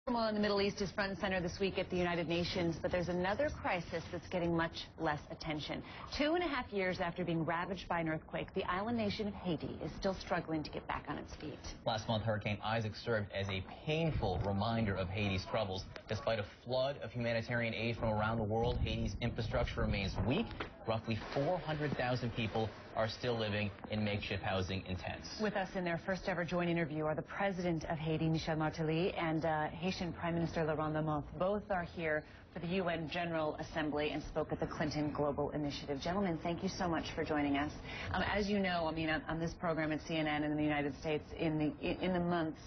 Turmoil in the Middle East is front and center this week at the United Nations, but there's another crisis that's getting much less attention. 2.5 years after being ravaged by an earthquake, the island nation of Haiti is still struggling to get back on its feet. Last month, Hurricane Isaac served as a painful reminder of Haiti's troubles. Despite a flood of humanitarian aid from around the world, Haiti's infrastructure remains weak. Roughly 400,000 people are still living in makeshift housing in tents. With us in their first ever joint interview are the President of Haiti, Michel Martelly, and Haitian Prime Minister Laurent Lamothe. Both are here for the UN General Assembly and spoke at the Clinton Global Initiative. Gentlemen, thank you so much for joining us. As you know, on this program at CNN and in the United States, in the months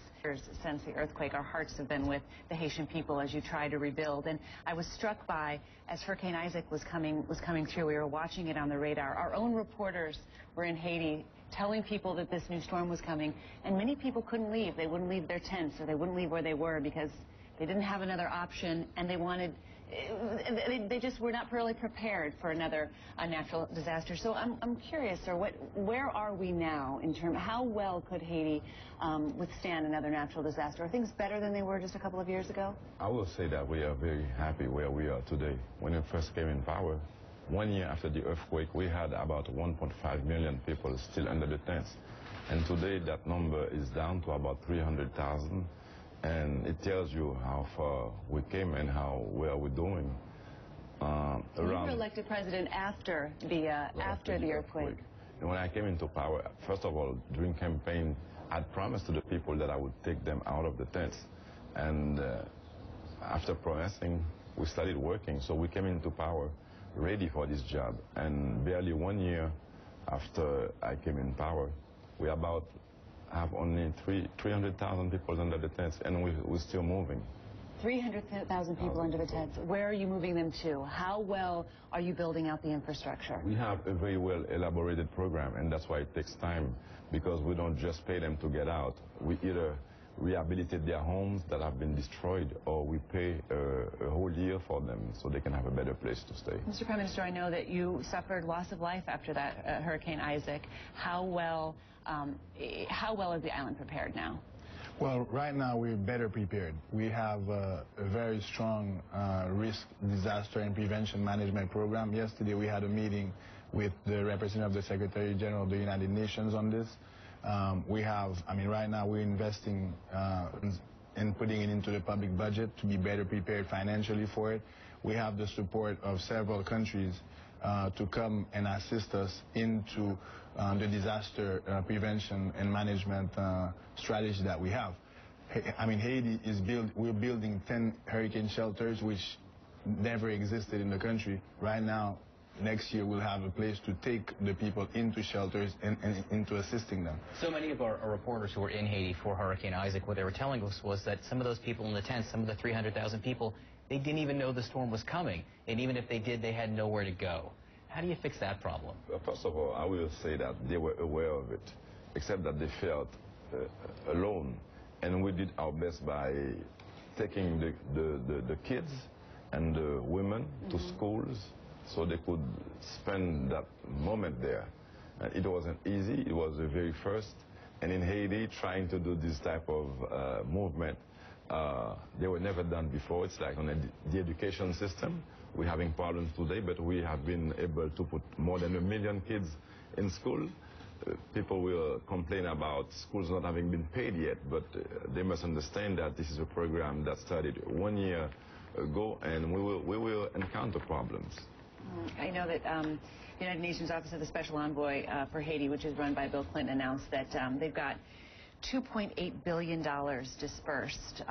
since the earthquake, our hearts have been with the Haitian people as you try to rebuild. And I was struck by, as Hurricane Isaac was coming through, we were watching it on the radar. Our own reporters were in Haiti telling people that this new storm was coming, and many people couldn't leave. They wouldn't leave their tents, or they wouldn't leave where they were because they didn't have another option, and they just were not really prepared for another natural disaster. So I'm curious, sir, where are we now in terms, how well could Haiti withstand another natural disaster? Are things better than they were just a couple of years ago? I will say that we are very happy where we are today. When it first came in power, 1 year after the earthquake, we had about 1.5 million people still under the tents. And today that number is down to about 300,000. And it tells you how far we came and how well we're doing. You were elected president after the earthquake. And when I came into power, first of all, during campaign, I'd promised to the people that I would take them out of the tents. And after promising, we started working. So we came into power ready for this job. And barely 1 year after I came in power, we have only 300,000 people under the tents, and we're still moving. 300,000 people under the tents. Where are you moving them to? How well are you building out the infrastructure? We have a very well elaborated program, and that's why it takes time, because we don't just pay them to get out. We either rehabilitate their homes that have been destroyed, or we pay a whole year for them so they can have a better place to stay. Mr. Prime Minister, I know that you suffered loss of life after that Hurricane Isaac. How well is the island prepared now? Well, right now we're better prepared. We have a very strong risk, disaster, and prevention management program. Yesterday we had a meeting with the representative of the Secretary General of the United Nations on this. Right now we're investing and putting it into the public budget to be better prepared financially for it. We have the support of several countries to come and assist us into the disaster prevention and management strategy that we have. Haiti we're building 10 hurricane shelters, which never existed in the country. Right now, next year, we'll have a place to take the people into shelters and into assisting them. So many of our reporters who were in Haiti for Hurricane Isaac, what they were telling us was that some of those people in the tents, some of the 300,000 people, they didn't even know the storm was coming. And even if they did, they had nowhere to go. How do you fix that problem? First of all, I will say that they were aware of it, except that they felt alone. And we did our best by taking the kids and the women to schools so they could spend that moment there. And it wasn't easy. It was the very first. And in Haiti, trying to do this type of movement, they were never done before. It's like on the education system. We're having problems today, but we have been able to put more than 1 million kids in school. People will complain about schools not having been paid yet, but they must understand that this is a program that started 1 year ago, and we will encounter problems. I know that the United Nations Office of the Special Envoy for Haiti, which is run by Bill Clinton, announced that they've got $2.8 billion dispersed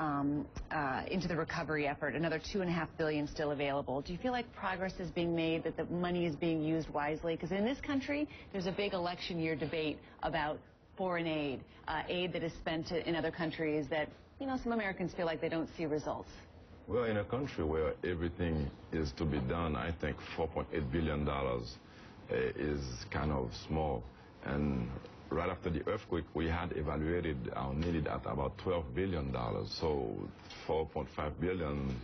into the recovery effort, another $2.5 billion still available. Do you feel like progress is being made, that the money is being used wisely? Because in this country, there's a big election year debate about foreign aid, aid that is spent in other countries that, some Americans feel like they don't see results. Well, in a country where everything is to be done, I think $4.8 billion is kind of small. And right after the earthquake, we had evaluated our need at about $12 billion. So 4.5 billion,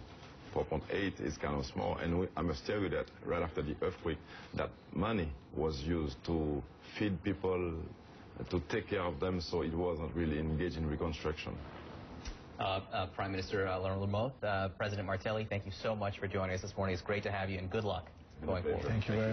4.8 is kind of small. And I must tell you that right after the earthquake, that money was used to feed people, to take care of them, so it wasn't really engaged in reconstruction. Prime Minister Laurent Lamothe, President Martelly, thank you so much for joining us this morning. It's great to have you, and good luck going forward. Thank you very much.